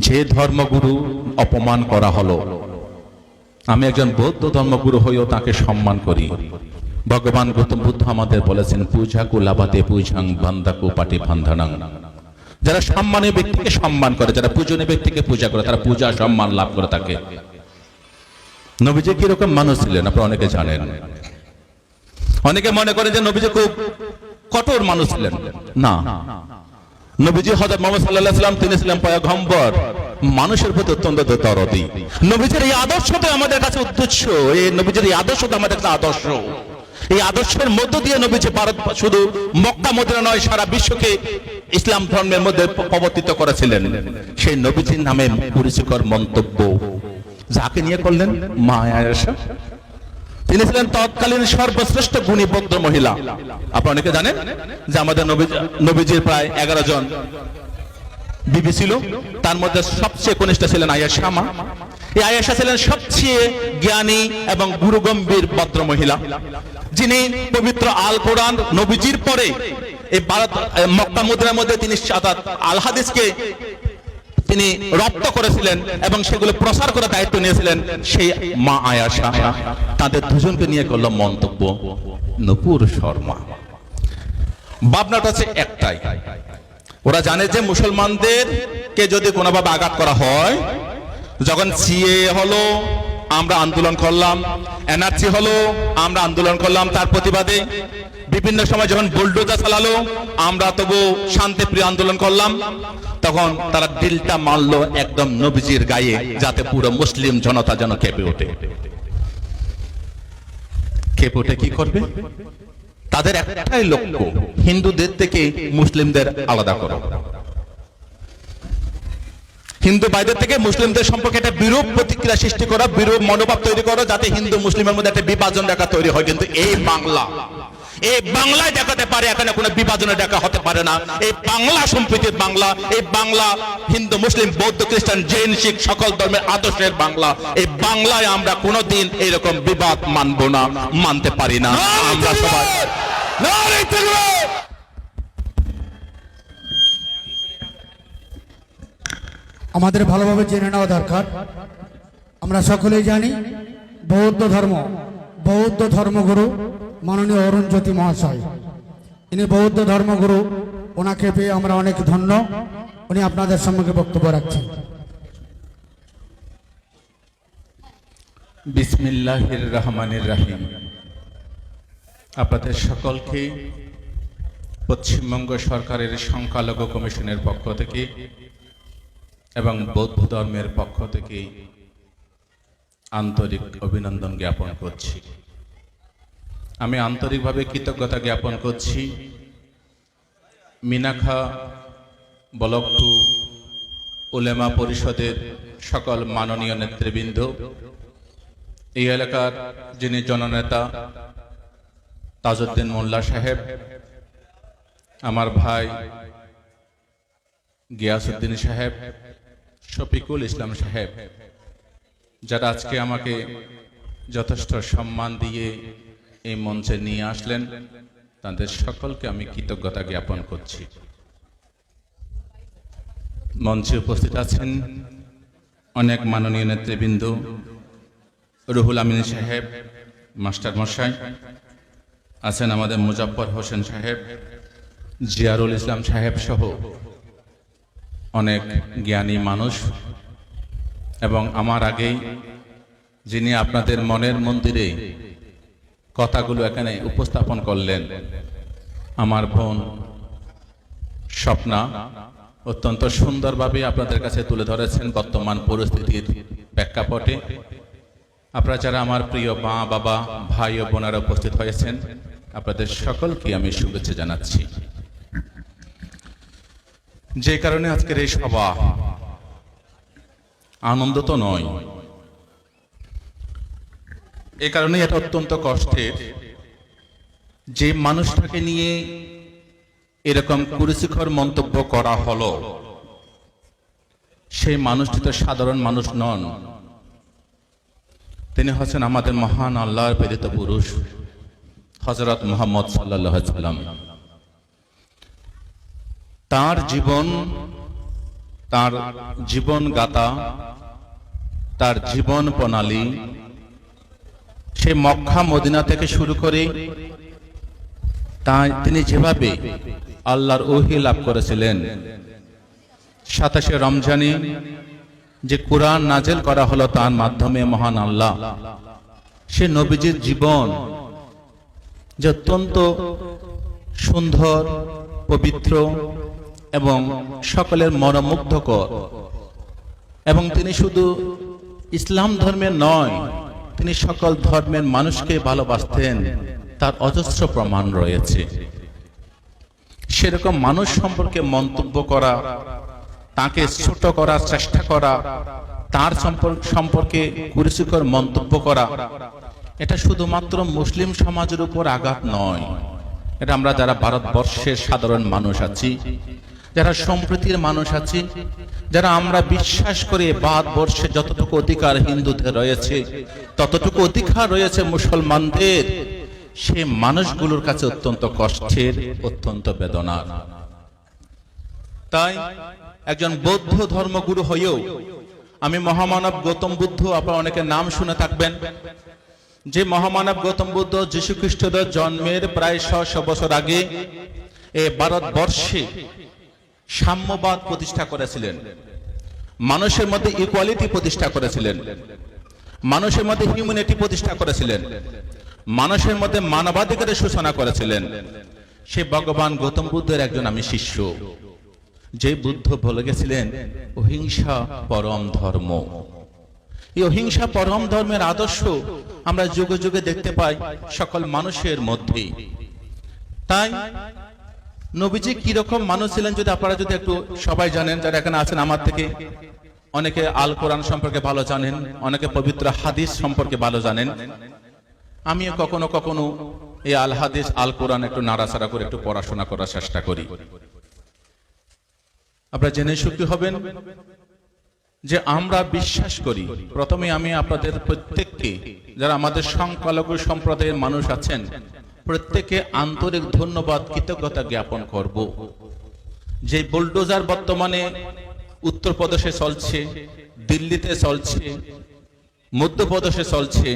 যে ধর্মগুরু অপমান করা হলো, আমি একজন বৌদ্ধ ধর্মগুরু হয়েও তাকে সম্মান করি। ভগবান গৌতম বুদ্ধ আমাদের বলেছেন, পূজা কুলাবাতে পূজাং বান্দাকু পাটি বান্ধানাং। যারা সম্মানীয় ব্যক্তিকে সম্মান করে, যারা পূজনীয় ব্যক্তিকে পূজা করে, তারা পূজা সম্মান লাভ করে থাকে। নবীজি কিরকম মানুষ ছিলেন আপনারা অনেকে জানেন। অনেকে মনে করেন যে নবীজি খুব কঠোর মানুষ ছিলেন। না, নবীজি হযরত মুহাম্মদ সাল্লাল্লাহু আলাইহি ওয়াসাল্লাম তিনি ছিলেন পয়গম্বর, মানুষের প্রতি অত্যন্ত দরদি। নবীজির এই আদর্শটা আমাদের কাছে উদ্দেশ্য, এই নবীজির এই আদর্শটা আমাদের কাছে আদর্শ। এই আদর্শের মধ্য দিয়ে নবীজি ভারত শুধু মক্কা মদিনা নয়, সারা বিশ্বকে ইসলাম ধর্মের মধ্যে প্রবর্তিত করেছিলেন। সেই নবীজির নামে কুরুচিকর মন্তব্য যাকে নিয়ে করলেন, মা আয়েশা। তিনি ছিলেন তৎকালীন সর্বশ্রেষ্ঠ গুণী বৌদ্ধ মহিলা। আপনারা অনেকে জানেন যে আমাদের নবীজির প্রায় 11 জন বিবি ছিল, তার মধ্যে সবচেয়ে কনিষ্ঠ ছিলেন আয়েশা মা। এই আয়েশা ছিলেন সবচেয়ে জ্ঞানী এবং গুরুগম্ভীর ভদ্র মহিলা, যিনি পবিত্র আল কোরআন নবীজির পরে এই ভারত মক্কা মদিনার মধ্যে তিনি আল হাদিসকে তিনি রপ্ত করেছিলেন এবং সেগুলো প্রসার করার দায়িত্ব নিয়েছিলেন সেই মা আয়েশা। তাদের দুজনকে নিয়ে করল মন্তব্য নূপুর শর্মা। ভাবনাটা হচ্ছে একটাই, ওরা জানে যে মুসলমানদেরকে যদি কোনোভাবে আঘাত করা হয়, যখন সিএ হলো আমরা আন্দোলন করলাম, এনআরসি হলো আমরা আন্দোলন করলাম, তার প্রতিবাদে বিভিন্ন সময় যখন বুলডোজার চালালো আমরা তবু শান্তিপ্রিয় আন্দোলন করলাম, তখন তারা দিলটা মারলো একদম নবীজির গায়ে, যাতে পুরো মুসলিম জনতা যেন কেঁপে ওঠে। কেঁপে ওঠে কি করবে? তাদের একটাই লক্ষ্য, হিন্দুদের থেকে মুসলিমদের আলাদা করো, হিন্দু ভাইদের থেকে মুসলিমদের সম্পর্কে একটা বিরূপ প্রতিক্রিয়া সৃষ্টি করা, বিরূপ মনোভাব তৈরি করো, যাতে হিন্দু মুসলিমের মধ্যে একটা বিভাজন রেখা তৈরি হয়। কিন্তু এই বাংলায় দেখাতে পারে, এখানে কোনো বিভাজনের দেখা হতে পারে না। এই বাংলা সম্প্রীতির বাংলা, এই বাংলা হিন্দু মুসলিম বৌদ্ধ খ্রিস্টান জৈন শিখ সকল ধর্মের আদর্শের বাংলা। এই বাংলায় আমরা কোনোদিন এরকম বিবাদ মানব না, মানতে পারি না। আমরা সবাই আমাদের ভালোভাবে জেনে নেওয়া দরকার। আমরা সকলেই জানি বৌদ্ধ ধর্মগুরু মাননীয় অরুণজ্যোতি মহাশয়, ইনি বৌদ্ধ ধর্মগুরু। ওনাকে পেয়ে আমরা অনেক ধন্য। উনি আপনাদের সম্মুখে বক্তব্য রাখছেন। বিসমিল্লাহির রহমানির রহিম। আপনাদের সকলকে পশ্চিমবঙ্গ সরকারের সংখ্যালঘু কমিশনের পক্ষ থেকে এবং বৌদ্ধ ধর্মের পক্ষ থেকে আন্তরিক অভিনন্দন জ্ঞাপন করছি। আমি আন্তরিকভাবে কৃতজ্ঞতা জ্ঞাপন করছি মিনাখা ব্লক 2 উলেমা পরিষদের সকল মাননীয় নেতৃবৃন্দ, এই এলাকার যিনি জননেতা তাজউদ্দিন মোল্লা সাহেব, আমার ভাই গিয়াসউদ্দিন সাহেব, শফিকুল ইসলাম সাহেব, যারা আজকে আমাকে যথেষ্ট সম্মান দিয়ে এই মঞ্চে নিয়ে আসলেন, তাদের সকলকে আমি কৃতজ্ঞতা জ্ঞাপন করছি। মঞ্চে উপস্থিত আছেন অনেক মাননীয় নেতৃবৃন্দ, রুহুল আমিন সাহেব, মাস্টার মশাই আছেন, আমাদের মুজাফফর হোসেন সাহেব, জিয়ারুল ইসলাম সাহেব সহ অনেক জ্ঞানী মানুষ, এবং আমার আগেই যিনি আপনাদের মনের মন্দিরে কথাগুলো এখানে উপস্থাপন করলেন, আমার বোন স্বপ্না অত্যন্ত সুন্দরভাবে আপনাদের কাছে তুলে ধরেছেন বর্তমান পরিস্থিতির প্রেক্ষাপটে। আপনারা যারা আমার প্রিয় মা বাবা ভাই ও বোনেরা উপস্থিত হয়েছেন, আপনাদের সকলকে আমি শুভেচ্ছা জানাচ্ছি। যে কারণে আজকের এই সভা, আনন্দ তো নয়, এই কারণে এটা অত্যন্ত কষ্টের। যে মানুষটাকে নিয়ে এরকম কুরুচিকর মন্তব্য করা হলো, সেই মানুষটি তো সাধারণ মানুষ নন, তিনি হচ্ছেন আমাদের মহান আল্লাহর প্রেরিত পুরুষ হযরত মুহাম্মদ সাল্লাল্লাহু আলাইহি ওয়াসাল্লাম। তার জীবন তার জীবন গাথা, তার জীবন প্রণালী, সে মক্কা মদিনা থেকে শুরু করে তাই তিনি যেভাবে আল্লাহর ওহী লাভ করেছিলেন, 27শে রমজানে যে কোরআন নাজেল করা হলো তার মাধ্যমে মহান আল্লাহ সে নবীজির জীবন যে অত্যন্ত সুন্দর, পবিত্র এবং সকলের মনোমুগ্ধকর, এবং তিনি শুধু ইসলাম ধর্মের নয়, তিনি সকল ধর্মের মানুষকে ভালোবাসতেন, তার অজস্র প্রমাণ রয়েছে। সেরকম মানুষ সম্পর্কে মন্তব্য করা, তাকে ছোট করার চেষ্টা করা, তার সম্পর্কে কুরুচিকর মন্তব্য করা, এটা শুধুমাত্র মুসলিম সমাজের উপর আঘাত নয়। এটা আমরা যারা ভারতবর্ষের সাধারণ মানুষ আছি, যারা সম্প্রীতির মানুষ আছি, যারা আমরা বিশ্বাস করি ভারতবর্ষে যতটুকু অধিকার হিন্দুদের রয়েছে ততটুকু অধিকার রয়েছে মুসলমানদের, সে মানুষগুলোর কাছে অত্যন্ত কষ্টের, অত্যন্ত বেদনার। তাই একজন বৌদ্ধ ধর্মগুরু হয়েও আমি মহামানব গৌতম বুদ্ধ, আপনারা অনেকে নাম শুনে থাকবেন, যে মহামানব গৌতম বুদ্ধ যীশু খ্রিস্টদের জন্মের প্রায় 600 বছর আগে এই ভারতবর্ষে সাম্যবাদ প্রতিষ্ঠা করেছিলেন, মানুষের মধ্যে ইকুয়ালিটি প্রতিষ্ঠা করেছিলেন, মানুষের মধ্যে হিউম্যানিটি প্রতিষ্ঠা করেছিলেন, মানুষের মধ্যে মানবাধিকারের সূচনা করেছিলেন। সে ভগবান গৌতম বুদ্ধের একজন আমি শিষ্য, যে বুদ্ধ বলে গেছিলেন অহিংসা পরম ধর্ম। এই অহিংসা পরম ধর্মের আদর্শ আমরা যুগে যুগে দেখতে পাই সকল মানুষের মধ্যে। তাই নবীজি কিরকম মানুষ ছিলেন যদি আপনারা যদি একটু সবাই জানেন, যারা এখানে আছেন আমার থেকে অনেকে আল কোরআন সম্পর্কে ভালো জানেন, অনেকে পবিত্র হাদিস সম্পর্কে ভালো জানেন। আমিও কখনো কখনো এই আল হাদিস আল কোরআন একটু নাড়াচাড়া করে একটু পড়াশোনা করার চেষ্টা করি। আপনারা জেনে সুখী হবেন যে আমরা বিশ্বাস করি, প্রথমে আমি আপনাদের প্রত্যেককে, যারা আমাদের সংখ্যালঘু সম্প্রদায়ের মানুষ আছেন, প্রত্যেকে আন্তরিক ধন্যবাদ, কৃতজ্ঞতা জ্ঞাপন করব। যে বুলডোজার বর্তমানে উত্তরপ্রদেশে চলছে, দিল্লিতে চলছে, মধ্যপ্রদেশে চলছে,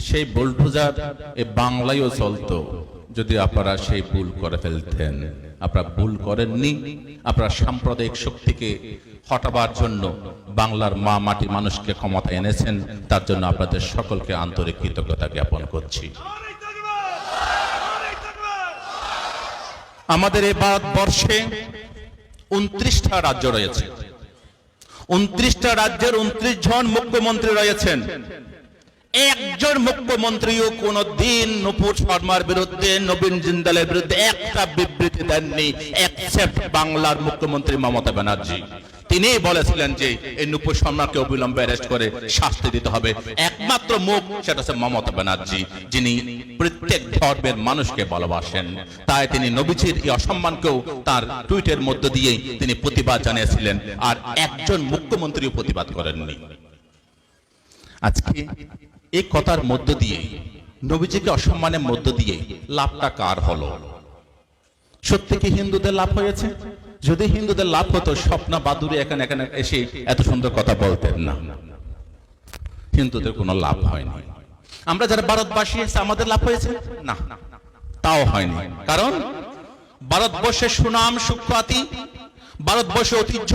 সেই বুলডোজার এ বাংলায়ও চলতো যদি আপনারা সেই ভুল করে ফেলতেন। আপনারা ভুল করেননি, আপনারা সাম্প্রদায়িক শক্তিকে হটাবার জন্য বাংলার মা মাটি মানুষকে ক্ষমতা এনেছেন, তার জন্য আপনাদের সকলকে আন্তরিক কৃতজ্ঞতা জ্ঞাপন করছি। আমাদের এই ভারতবর্ষে 29টা রাজ্য রয়েছে, 29টা রাজ্যের 29 জন মুখ্যমন্ত্রী রয়েছেন। একজন মুখ্যমন্ত্রীও কোনদিন নূপুর শর্মার বিরুদ্ধে, নবীন জিন্দালের বিরুদ্ধে একটা বিবৃতি দেননি, এক্সেপ্ট বাংলার মুখ্যমন্ত্রী মমতা ব্যানার্জি। তিনি বলেছিলেন যে এই নূপুর শর্মাকে অবিলম্বে অ্যারেস্ট করে শাস্তি দিতে হবে। একমাত্র মুখ, সেটা হচ্ছে মমতা ব্যানার্জি, যিনি প্রত্যেক ধর্মের মানুষকে ভালোবাসেন। তাই তিনি নবীজির এই অসম্মানকেও তার টুইটের মধ্য দিয়ে তিনি প্রতিবাদ জানিয়েছিলেন, আর একজন মুখ্যমন্ত্রীও প্রতিবাদ করেননি। আজকে এই কথার মধ্য দিয়ে, নবীজিকে অসম্মানের মধ্য দিয়ে লাভটা কার হলো? সত্যি কি হিন্দুদের লাভ হয়েছে? যদি হিন্দুদের লাভ হতো, স্বপ্না বাদুড়ি এখানে এসে এত সুন্দর কথা বলতেন না। হিন্দুদের কোনো লাভ হয়নি। আমরা যারা ভারতবাসী এসে আমাদের লাভ হয়েছে না, তাও হয়নি। কারণ ভারতবর্ষের সুনাম, সুখ্যাতি, ভারতবর্ষের ঐতিহ্য,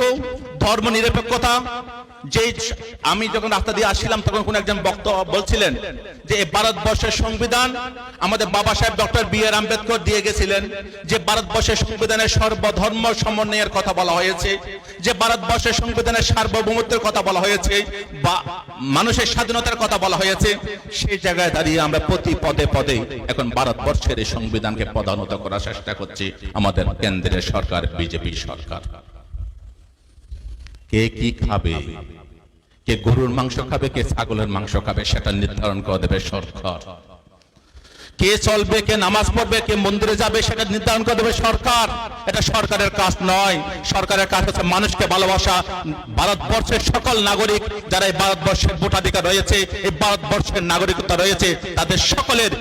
ধর্ম নিরপেক্ষতা, যে আমি যখন রাস্তা দিয়ে আসছিলাম তখন কোন একজন বক্তা বলছিলেন যে এই ভারতবর্ষের সংবিধান আমাদের বাবা সাহেব ডক্টর বি.আর. আম্বেদকর দিয়ে গেছিলেন, যে ভারতবর্ষের সংবিধানের সর্বধর্ম সমন্বয়ের কথা বলা হয়েছে, যে ভারতবর্ষের সংবিধানের সার্বভৌমত্বের কথা বলা হয়েছে, বা মানুষের স্বাধীনতার কথা বলা হয়েছে। সেই জায়গায় দাঁড়িয়ে আমরা প্রতি পদে পদে এখন ভারতবর্ষের এই সংবিধানকে পদানত করার চেষ্টা করছি আমাদের কেন্দ্রের সরকার, বিজেপি সরকার। কে কি খাবে, কে গরুর মাংস খাবে, কে ছাগলের মাংস খাবে, সেটা নির্ধারণ করে দেবে সরকার। কে চলবে, কে নামাজ পড়বে, কে মন্দিরে যাবে, সেটা নির্ধারণ করে দেবে সরকার। এটা সরকারের কাজ নয়। সরকারের কাজ হচ্ছে মানুষকে ভালোবাসা। ভারতবর্ষের সকল নাগরিক যারা এই ভারতবর্ষের ভোটাধিকার রয়েছে, এই ভারতবর্ষের নাগরিকতা রয়েছে, তাদের সকলের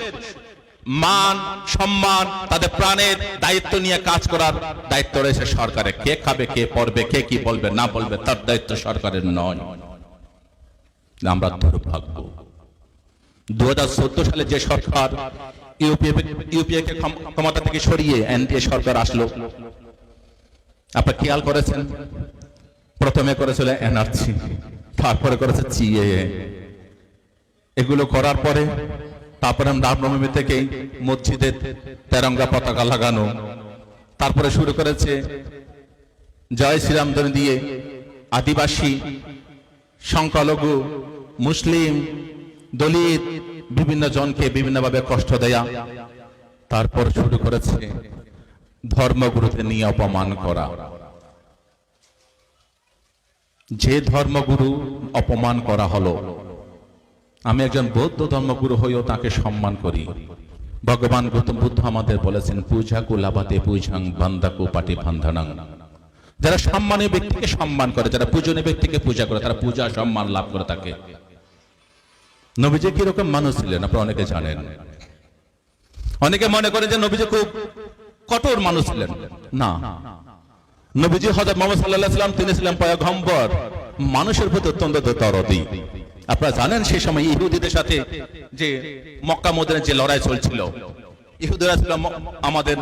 মান সম্মান, তাদের প্রাণের দায়িত্ব নিয়ে কাজ করার দায়িত্ব রয়েছে সরকারের। কে খাবে, কে পড়বে, কে কি বলবে না বলবে, তার দায়িত্ব সরকারের নয়। আমরা দুর্ভাগ্য 2014 সালে যে সরকার ইউপিএ কে ক্ষমতা থেকে সরিয়ে এনডিএ সরকার আসলো, আপনারা খেয়াল করেছেন? প্রথমে করেছিল এনআরসি, তারপরে করেছে সিএএ। এগুলো করার পরে তারপরে রামনবমী থেকে মসজিদে তেরঙ্গা পতাকা লাগানো, তারপরে শুরু করেছে জয় শ্রীরাম ধ্বনি দিয়ে আদিবাসী, সংখ্যালঘু, মুসলিম, দলিত বিভিন্ন জনকে বিভিন্নভাবে কষ্ট দেয়া। তারপর শুরু করেছে ধর্মগুরুকে নিয়ে অপমান করা। যে ধর্মগুরু অপমান করা হলো, আমি একজন বৌদ্ধ ধর্মগুরু হয়েও তাকে সম্মান করি। ভগবান গৌতম বুদ্ধ আমাদের বলেছেন পূজা কুলাবাতে পূজাং বান্দাকু পাটি বান্ধানাং। যারা সম্মানীয় ব্যক্তিকে সম্মান করে, যারা পূজনীয় ব্যক্তিকে পূজা করে, তারা পূজা সম্মান লাভ করে থাকে। নবীজি কিরকম মানুষ ছিলেন আপনারা অনেকে জানেন। অনেকে মনে করেন যে নবীজি খুব কঠোর মানুষ ছিলেন। না, নবীজি হযরত মুহাম্মদ সাল্লাল্লাহু আলাইহি ওয়াসাল্লাম তিনি ছিলেন পয়গম্বর, মানুষের প্রতি অত্যন্ত দরদি। আপনারা জানেন সেই সময় ইহুদিদের সাথে যে মক্কা মদিনার যে লড়াই চলছিল, ইহুদিরা ছিল আমাদের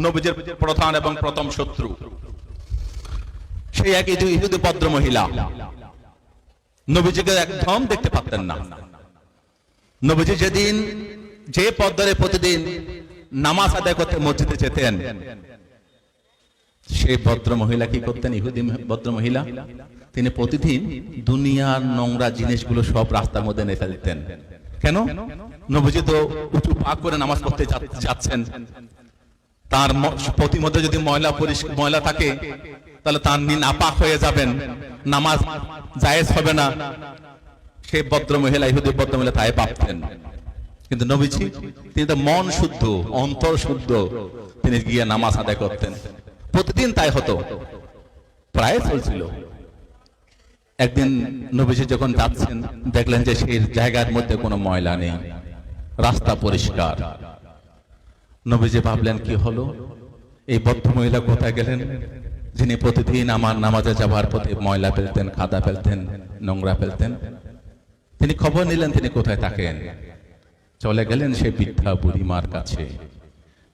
নবীজির প্রধান এবং প্রথম শত্রু। সেই এক ইহুদি ভদ্র মহিলা নবীজিকে একদম দেখতে পারতেন না। নবীজি যেদিন যে পদ্মরে প্রতিদিন নামাজ আদায় করতে মসজিদে যেতেন, সেই ভদ্র মহিলা কি করতেন? ইহুদি ভদ্র মহিলা তিনি প্রতিদিন দুনিয়ার নোংরা জিনিসগুলো সব রাস্তার মধ্যে নেফে দিতেন। কেন? নবীজি তো উঁচু পাক করে নামাজ পড়তে যাচ্ছেন, তার প্রতি মধ্যে যদি ময়লা থাকে তাহলে তার নাপাক হয়ে যাবেন, নামাজ জায়েজ হবে না। সেই ভদ্র মহিলা, ইহুদি ভদ্র মহিলা তাই ভাবতেন। কিন্তু নবীজি তিনি তো মন শুদ্ধ, অন্তর শুদ্ধ, তিনি গিয়ে নামাজ আদায় করতেন। প্রতিদিন তাই হতো, প্রায় চলছিল। একদিন নবীজি যখন যাচ্ছেন, দেখলেন যে সেই জায়গার মধ্যে কোনো ময়লা নেই, রাস্তা পরিষ্কার। নবীজি ভাবলেন কি হলো, এই ভদ্র মহিলা কোথায় গেলেন, যিনি প্রতিদিন আমার নামাজে যাবার পথে ময়লা ফেলতেন, কাদা ফেলতেন, নোংরা ফেলতেন। তিনি খবর নিলেন তিনি কোথায় থাকেন। চলে গেলেন সেই বৃদ্ধা বুড়িমার কাছে,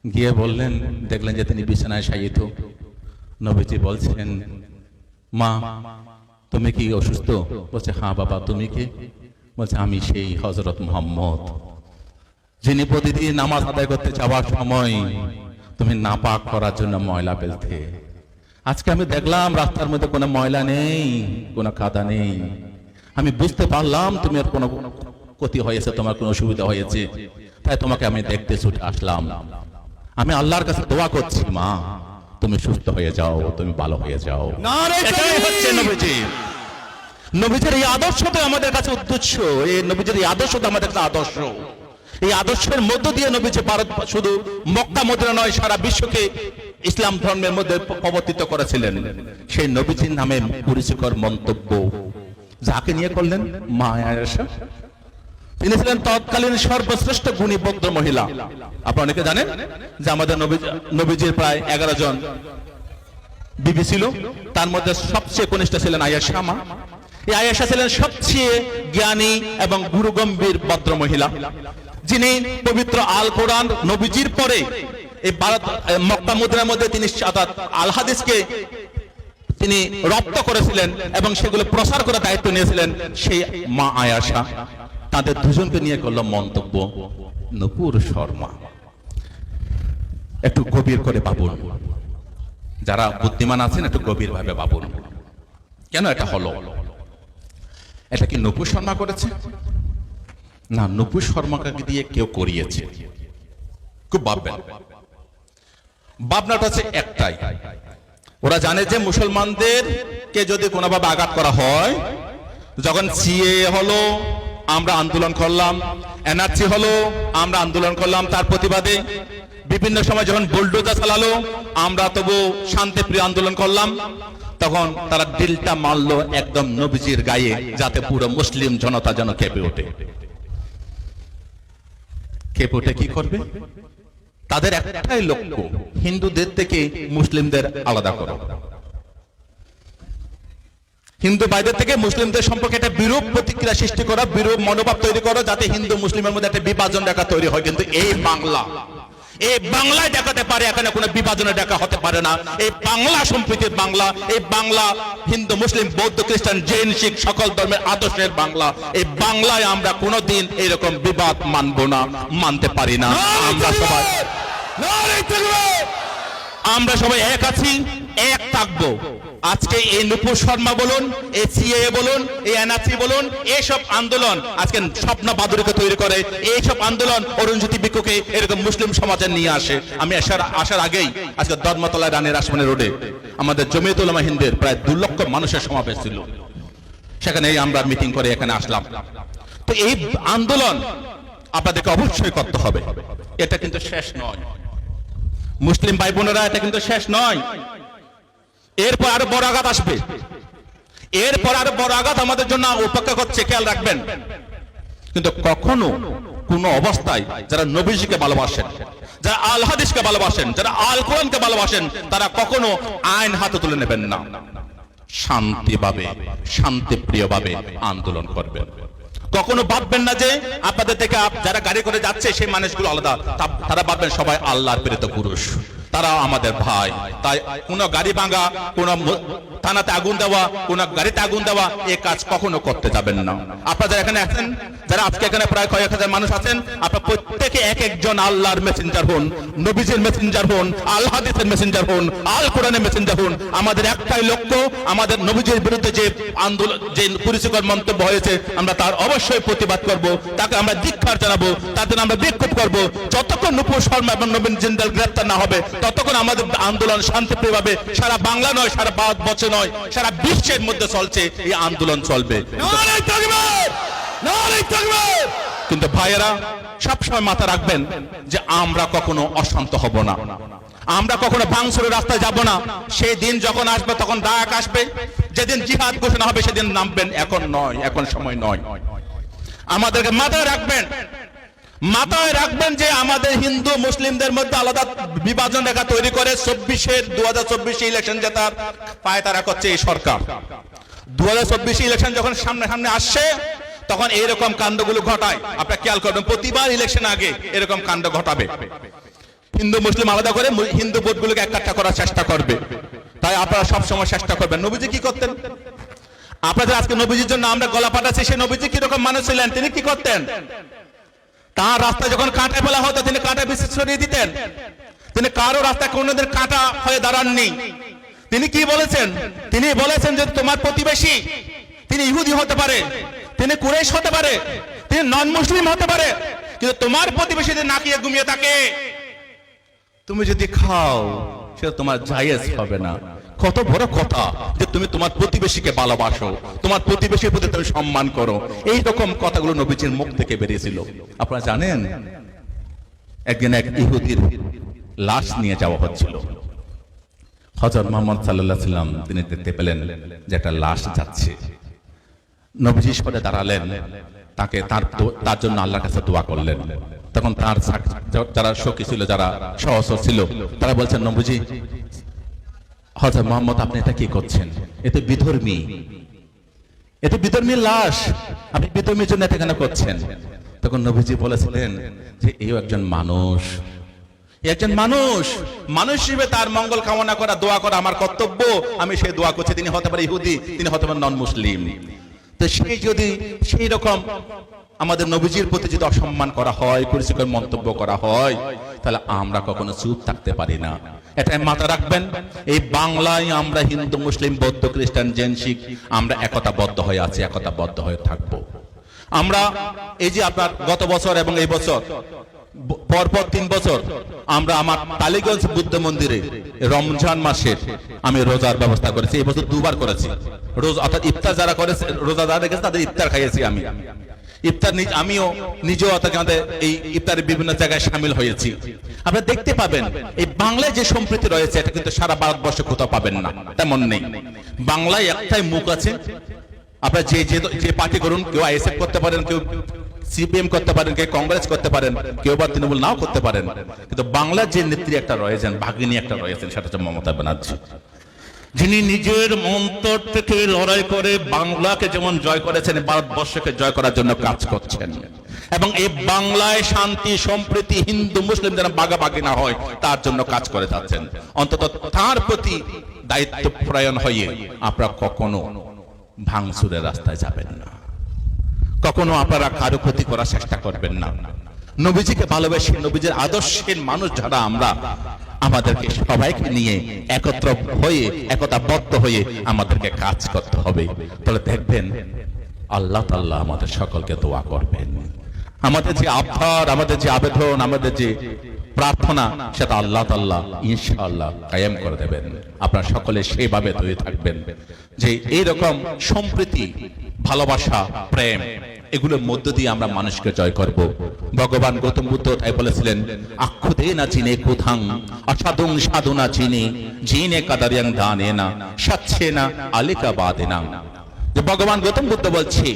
গিয়ে বললেন, দেখলেন যে তিনি বিছানায় শায়িত। নবীজি বলছেন, মা তুমি কি অসুস্থ? বলছে, হ্যাঁ বাবা, তুমি কি? বলছে, আমি সেই হযরত মুহাম্মদ, যিনি প্রতিদিন নামাজ আদায় করতে যাওয়ার সময় তুমি নাপাক করার জন্য ময়লা ফেলতে। আজকে আমি দেখলাম রাস্তার মধ্যে কোনো ময়লা নেই, কোনো কাদা নেই। আমি বুঝতে পারলাম তুমি আর কোনো ক্ষতি হয়েছে, তোমার কোনো অসুবিধা হয়েছে, তাই তোমাকে আমি দেখতে ছুটে আসলাম। আমি আল্লাহর কাছে দোয়া করছি, মা তুমি সুস্থ হয়ে যাও, তুমি ভালো হয়ে যাও। এটাই হচ্ছে নবীজি। নবীজির এই আদর্শটা আমাদের কাছে উদ্দেশ্য, এই নবীজির এই আদর্শটা আমাদের কাছে আদর্শ। এই আদর্শের মধ্য দিয়ে নবীজি ভারত, শুধু মক্কা মদিনা নয়, সারা বিশ্বকে ইসলাম ধর্মের মধ্যে প্রবর্তিত করেছিলেন। সেই নবীজির নামে কুরুচিকর মন্তব্য যাকে নিয়ে করলেন, মা আয়েশা। তিনি ছিলেন তৎকালীন সর্বশ্রেষ্ঠ গুণী ভদ্র মহিলা। আপনারা অনেকে জানেন যে আমাদের নবীজির প্রায় 11 জন বিবি ছিল, তার মধ্যে সবচেয়ে কনিষ্ঠ ছিলেন আয়েশা মা। এই আয়েশা ছিলেন সবচেয়ে জ্ঞানী এবং গুরুগম্ভীর ভদ্র মহিলা, যিনি পবিত্র আল কোরআন নবীজির পরে এই ভারত মক্কা মদিনার মধ্যে তিনি আল হাদিসকে তিনি রপ্ত করেছিলেন এবং সেগুলো প্রচার করার দায়িত্ব নিয়েছিলেন সেই মা আয়েশা। তাদের দুজনকে নিয়ে করল মন্তব্য নূপুর শর্মা। একটু গভীর করে ভাবুন, যারা বুদ্ধিমান আছেন একটু গভীর ভাবে ভাবুন, কেন এটা হলো? এটা কি নূপুর শর্মা করেছে? না, নূপুর শর্মাকে দিয়ে কেউ করিয়েছে। খুব ভাববেন, ভাবনাটা হচ্ছে একটাই, ওরা জানে যে মুসলমানদেরকে যদি কোনোভাবে আঘাত করা হয়, যখন সিএএ হলো আমরা আন্দোলন করলাম, এনআরসি হলো আমরা আন্দোলন করলাম, তার প্রতিবাদে বিভিন্ন সময় যখন বুলডোজার চালালো আমরা তবু শান্তিপ্রিয় আন্দোলন করলাম, তখন তারা দিলটা মারলো একদম নবীজির গায়ে, যাতে পুরো মুসলিম জনতা যেন কেঁপে ওঠে। খেপে উঠে কি করবে? তাদের একটাই লক্ষ্য, হিন্দুদের থেকে মুসলিমদের আলাদা করো, হিন্দু ভাইদের থেকে মুসলিমদের সম্পর্কে একটা বিরূপ প্রতিক্রিয়া সৃষ্টি করা, বিরূপ মনোভাব তৈরি করো, যাতে হিন্দু মুসলিমের মধ্যে একটা বিভাজন রেখা তৈরি হয়। কিন্তু এই বাংলায় দেখাতে পারে, এখানে কোনো বিভাজনের দেখা হতে পারে না। এই বাংলা সম্প্রীতির বাংলা, এই বাংলা হিন্দু মুসলিম বৌদ্ধ খ্রিস্টান জৈন শিখ সকল ধর্মের আদর্শের বাংলা। এই বাংলায় আমরা কোনোদিন এরকম বিবাদ মানবো না, মানতে পারি না। আমরা সবাই এক আছি, এক থাকবো। আজকে এই নুপুর শর্মা বলুন, এই সিএএ বলুন, এই এনআরসি বলুন, এইসব আন্দোলন আজকে স্বপ্ন বাদুরীকে তৈরি করে। এইসব আন্দোলন অরুণজ্যোতি ভিক্ষুকে এরকম মুসলিম সমাজে নিয়ে আসে। আমি আসার আগেই আজকে ধর্মতলা রানী রাসমণি রোডে আমাদের জমিয়তুল উলামা হিন্দের প্রায় 2 লক্ষ মানুষের সমাবেশ ছিল। সেখানে আমরা মিটিং করে এখানে আসলাম। তো এই আন্দোলন আপনাদেরকে অবশ্যই করতে হবে। এটা কিন্তু শেষ নয় মুসলিম ভাই বোনেরা, এটা কিন্তু শেষ নয়। এরপর আরো বড় আঘাত আসবে, এরপর আরো বড় আঘাত আমাদের জন্য অপেক্ষা করছে, খেয়াল রাখবেন। কিন্তু কখনো কোন অবস্থায় যারা নবীজিকে ভালোবাসেন, যারা আল হাদিসকে ভালোবাসেন, যারা আল কোরআনকে ভালোবাসেন, তারা কখনো আইন হাতে তুলে নেবেন না। শান্তিভাবে, শান্তিপ্রিয়ভাবে আন্দোলন করবেন। কখনো ভাববেন না যে আপনাদের থেকে যারা গাড়ি করে যাচ্ছে সেই মানুষগুলো আলাদা। তারা ভাববেন সবাই আল্লাহর প্রেরিত পুরুষ, তারা আমাদের ভাই। তাই কোন গাড়ি ভাঙা, কোন থানাতে আগুন দেওয়া, কোন গাড়িতে আগুন দেওয়া, এই কাজ কখনো করতে যাবেন না। আপনারা এখানে আছেন, যারা আজকে এখানে প্রায় কয়েক হাজার মানুষ আছেন, আপনারা প্রত্যেকে এক একজন আল্লাহর মেসেঞ্জার হন, নবীজির মেসেঞ্জার হন, আল হাদিসের মেসেঞ্জার হন, আল কোরআনের মেসেঞ্জার হন। আমাদের একটাই লক্ষ্য, আমাদের নবীজির বিরুদ্ধে যে আন্দোলন, যে কুরুচিকর মন্তব্য হয়েছে, আমরা তার অবশ্যই প্রতিবাদ করব, তাকে আমরা ধিক্কার জানাবো, তার জন্য আমরা বিক্ষোভ করব। যতক্ষণ নুপুর শর্মা এবং নবীন জিন্দাল গ্রেফতার না হবে, ততক্ষণ আমাদের আন্দোলন শান্তিপ্রিয়ভাবে সারা বাংলা নয়, সারা ভারতবর্ষে নয়, সারা বিশ্বের মধ্যে চলছে, এই আন্দোলন চলবে। কিন্তু ভাইয়েরা সবসময় মাথা রাখবেন যে আমরা কখনো অশান্ত হব না, আমরা কখনো ভাঙচুরের রাস্তায় যাব না। সেই দিন যখন আসবে তখন ডাক আসবে, যেদিন জিহাদ ঘোষণা হবে সেদিন নামবেন। এখন নয়, এখন সময় নয়। আমাদেরকে মাথায় রাখবেন যে আমাদের হিন্দু মুসলিমদের মধ্যে আলাদা বিভাজন রেখা তৈরি করে 2024 ইলেকশন জেতার পায় তারা করছে এই সরকার। 2024 ইলেকশন যখন সামনে আসছে, তখন এইরকম কাণ্ডগুলো ঘটায়। আপনারা খেয়াল করবেন, প্রতিবার ইলেকশন আগে এরকম কাণ্ড ঘটাবে। হিন্দু মুসলিম আলাদা করে হিন্দু ভোটগুলোকে একটা করার চেষ্টা করবে। তাই আপনারা সবসময় চেষ্টা করবেন। নবীজি কি করতেন? আপনাদের আজকে নবীজির জন্য আমরা গলা ফাটাচ্ছি, সেই নবীজি কিরকম মানুষ ছিলেন? তিনি কি করতেন? তার রাস্তায় যখন কাঁটা ফেলা হতো, তিনি কাঁটা বিশেষ সরিয়ে দিতেন। তিনি কারো রাস্তায় কোনোদিন কাঁটা হয়ে দাঁড়াননি। তিনি কি বলেছেন? তিনি বলেছেন যে তোমার প্রতিবেশী, তিনি ইহুদি হতে পারে, তিনি কুরাইশ হতে পারে, তিনি নন মুসলিম হতে পারে, কিন্তু তোমার প্রতিবেশী যদি নাকিয়ে ঘুমিয়ে থাকে, তুমি যদি খাও, সেটা তোমার জায়েজ হবে না। কত বড় কথা যে তুমি তোমার প্রতিবেশীকে ভালোবাসো, তোমার প্রতিবেশীর প্রতি তুমি সম্মান করো। এই রকম কথাগুলো নবীজির মুখ থেকে বেরিয়েছিল। আপনারা জানেন, একদিন এক ইহুদির লাশ নিয়ে যাওয়া হচ্ছিল। হযরত মুহাম্মদ সাল্লাল্লাহু আলাইহি ওয়াসাল্লাম তিনি দেখতে পেলেন যে একটা লাশ যাচ্ছে। নবীজি সরে দাঁড়ালেন, তাকে তার জন্য আল্লাহর কাছে দোয়া করলেন। তখন তার যারা সখী ছিল, যারা সহচর ছিল, তারা বলছেন, নবীজি, হযরত মুহাম্মদ আপনি এটা কি করছেন? এতে বিধর্মী, এতে বিধর্মীর লাশ, আপনি বিধর্মীর জন্য এটা কেন করছেন? তখন নবীজি বলেছিলেন যে এই একজন মানুষ, একজন মানুষ হিসেবে তার মঙ্গল কামনা করা, দোয়া করা আমার কর্তব্য। আমি সেই দোয়া করছি। তিনি হতে পারে ইহুদি, তিনি হতে পারে নন মুসলিম। তো সেই রকম আমাদের নবীজির প্রতি যদি অসম্মান করা হয়, কুরুচিকর মন্তব্য করা হয়, তাহলে আমরা কখনো চুপ থাকতে পারি না। এটাই মাথা রাখবেন। এই বাংলায় আমরা হিন্দু মুসলিম বৌদ্ধ খ্রিস্টান জৈন শিখ আমরা একতাবদ্ধ হয়ে আছি, একতাবদ্ধ হয়ে থাকবো। আমরা এই যে আপনার গত বছর এবং এই বছর পরপর 3 বছর আমরা আমার টালিগঞ্জ বুদ্ধ মন্দিরে রমজান মাসে আমি রোজার ব্যবস্থা করেছি। এই বছর 2 বার করেছি। অর্থাৎ ইফতার যারা করেছে, রোজাদার রেখেছে, তাদের ইফতার খাইয়েছি আমি। ইফতার আমিও নিজেও আমাদের এই ইফতারের বিভিন্ন জায়গায় সামিল হয়েছি। আপনারা দেখতে পাবেন এই বাংলায় যে সম্প্রীতি রয়েছে, এটা কিন্তু সারা ভারতবর্ষে কোথাও পাবেন না, তেমন নেই। বাংলায় একটাই মুখ আছে। আপনারা যে পার্টি করুন, কেউ আইএসএফ করতে পারেন, কেউ সিপিএম করতে পারেন, কেউ কংগ্রেস করতে পারেন, কেউ বা তৃণমূল নাও করতে পারেন, কিন্তু বাংলার যে নেত্রী একটা রয়েছেন, ভাগিনী একটা রয়েছেন, সেটা হচ্ছে মমতা ব্যানার্জি, যিনি নিজের অন্তর থেকে লড়াই করে বাংলাকে যেমন জয় করেছেন, ভারতবর্ষকে জয় করার জন্য কাজ করছেন, এবং এই বাংলায় শান্তি সম্প্রীতি হিন্দু মুসলিম যেন ভাগাভাগি না হয় তার জন্য কাজ করে যাচ্ছেন। অন্তত তার প্রতি দায়িত্ব প্রয়ণ হয়ে আপনারা কখনো ভাঙচুরের রাস্তায় যাবেন না, কখনো আপনারা কারো ক্ষতি করার চেষ্টা করবেন না। নবীজিকে ভালোবেসে নবীজির আদর্শের মানুষ যারা আমরা, আমাদেরকে সবাইকে নিয়ে একত্র হয়ে একতাবদ্ধ হয়ে আমাদেরকে কাজ করতে হবে। তাহলে দেখবেন আল্লাহ তাআলা আমাদের সকলকে দোয়া করবেন। আমাদের যে আবদার, আমাদের যে আবেদন, আমাদের যে প্রার্থনা, সেটা আল্লাহ তাআলা ইনশাআল্লাহ কায়েম করে দেবেন। আপনারা সকলে সেইভাবে তৈরি থাকবেন যে এইরকম সম্প্রীতি, ভালোবাসা, প্রেম, এগুলোর মধ্য দিয়ে আমরা মানুষকে জয় করব। ভগবান গৌতম বুদ্ধ তাই বলেছিলেন, আক্ষুদে না চিনে কোথাং অসাধুং সাধুনা চিনে জিনে কাদারিয়াং দানে না সাচ্ছে না আলিকা বাদে না। যে ভগবান গৌতম বুদ্ধ বলছে,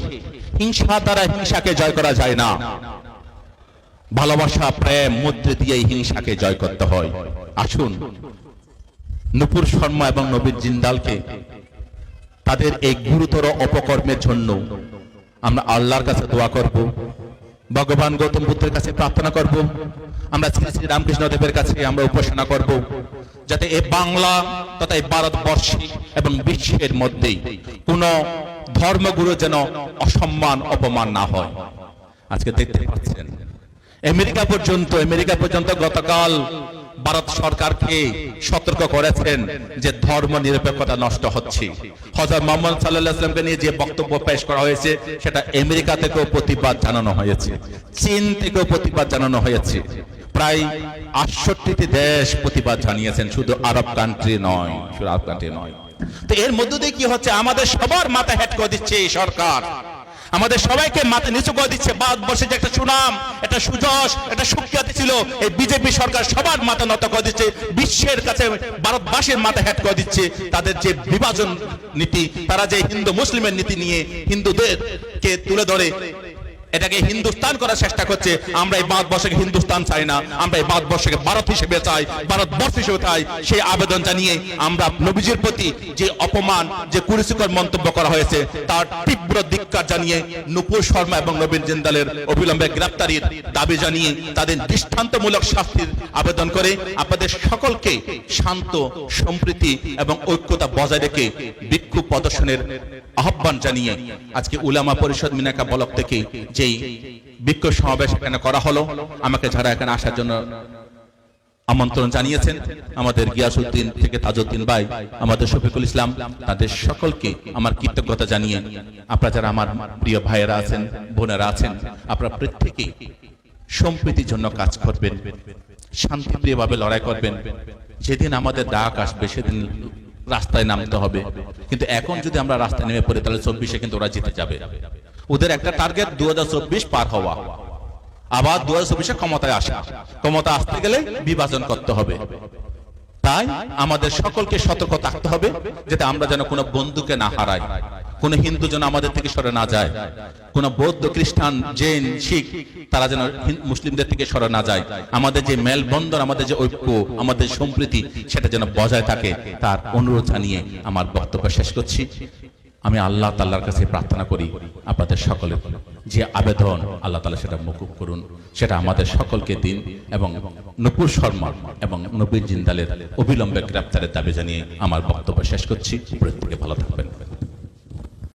হিংসা দ্বারা হিংসাকে জয় করা যায় না, ভালোবাসা প্রেম মধ্য দিয়ে হিংসাকে জয় করতে হয়। আসুন নূপুর শর্মা এবং নবীন জিন্দালকে তাদের এই গুরুতর অপকর্মের জন্য আমরা আল্লাহর কাছে দোয়া করব, ভগবান গৌতম বুদ্ধের কাছে প্রার্থনা করব, আমরা শ্রী শ্রী রামকৃষ্ণ দেবের কাছে আমরা উপাসনা করব, যাতে এই বাংলা তথা এই ভারতবর্ষে এবং বিশ্বের মধ্যে কোন ধর্মগুরু যেন অসম্মান অপমান না হয়। আজকে দেখতে পাচ্ছেন আমেরিকা পর্যন্ত গতকাল ভারত সরকারকে সতর্ক করেছেন যে ধর্ম নিরপেক্ষতা নষ্ট হচ্ছে। হযরত মুহাম্মদ সাল্লাল্লাহু আলাইহি ওয়াসাল্লামকে নিয়ে যে বক্তব্য পেশ করা হয়েছে, সেটা আমেরিকা থেকেও প্রতিবাদ জানানো হয়েছে, চীন থেকেও প্রতিবাদ জানানো হয়েছে। প্রায় 68টি দেশ প্রতিবাদ জানিয়েছেন, শুধু আরব কান্ট্রি নয়। তো এর মধ্য দিয়ে কি হচ্ছে, আমাদের সবার মাথা হেট করে দিচ্ছে এই সরকার, আমাদের সবাইকে মাথা নিচু করে দিচ্ছে। ভারতবর্ষে যে একটা সুনাম, একটা সুযশ, একটা সুখ্যাতি ছিল, এই বিজেপি সরকার সবার মাথা নত করে দিচ্ছে, বিশ্বের কাছে ভারতবাসীর মাথা হেট করে দিচ্ছে। তাদের যে বিভাজন নীতি, তারা যে হিন্দু মুসলিমের নীতি নিয়ে হিন্দুদেরকে তুলে ধরে এটাকে হিন্দুস্তান করার চেষ্টা করছে। আমরা এই ভারতবর্ষকে হিন্দুস্তান চাই না, আমরা এই ভারতবর্ষকে ভারত হিসেবে চাই, ভারতবর্ষ হিসেবে চাই। সেই আবেদন জানিয়ে আমরা নবীজির প্রতি যে অপমান, যে কুরুচিকর মন্তব্য করা হয়েছে, তার তীব্র ধিক্কার জানিয়ে নূপুর শর্মা এবং নবীন জিন্দালের অবিলম্বে গ্রেফতারির দাবি জানিয়ে তাদের দৃষ্টান্তমূলক শাস্তির আবেদন করে আপনাদের সকলকে শান্ত, সম্প্রীতি এবং ঐক্যতা বজায় রেখে বিক্ষোভ প্রদর্শনের আহ্বান জানিয়ে আজকে উলামা পরিষদ মিনাকা ব্লক থেকে যেই বিক্ষোভ সমাবেশ এখানে করা হলো, আমাকে যারা এখানে আসার জন্য আমন্ত্রণ জানিয়েছেন, আমাদের গিয়াসউদ্দিন থেকে তাজউদ্দিন ভাই, আমাদের শফিকুল ইসলাম, তাদের সকলকে আমার কৃতজ্ঞতা জানিয়ে, আপনারা যারা আমার প্রিয় ভাইয়েরা আছেন, বোনেরা আছেন, আপনারা প্রত্যেকেই সম্প্রীতির জন্য কাজ করবেন, শান্তিপ্রিয়ভাবে লড়াই করবেন। যেদিন আমাদের ডাক আসবে সেদিন রাস্তায় নামতে হবে, কিন্তু এখন যদি আমরা রাস্তায় নেমে পড়ি তাহলে 24-এ কিন্তু ওরা জিতে যাবে। ওদের একটা টার্গেট 2024 পার হওয়া, আবার 2024-এ ক্ষমতায় আসা। ক্ষমতা আসতে গেলে বিভাজন করতে হবে। তাই আমাদের সকলকে সতর্ক থাকতে হবে যাতে আমরা যেন কোনো বন্ধুকে না হারাই, কোনো হিন্দু যেন আমাদের থেকে সরে না যায়, কোনো বৌদ্ধ, খ্রিস্টান, জৈন, শিখ তারা যেন মুসলিমদের থেকে সরে না যায়। আমাদের যে মেলবন্ধন, আমাদের যে ঐক্য, আমাদের সম্প্রীতি, সেটা যেন বজায় থাকে, তার অনুরোধ জানিয়ে আমার বক্তব্য শেষ করছি। আমি আল্লাহ তাআলার কাছে প্রার্থনা করি আপনাদের সকলের যে আবেদন, আল্লাহ তাআলা সেটা মকুব করুন, সেটা আমাদের সকলকে দিন, এবং নূপুর শর্মা এবং নবীন জিন্দালের অবিলম্বে গ্রেফতারের দাবি জানিয়ে আমার বক্তব্য শেষ করছি। প্রত্যেকে ভালো থাকবেন।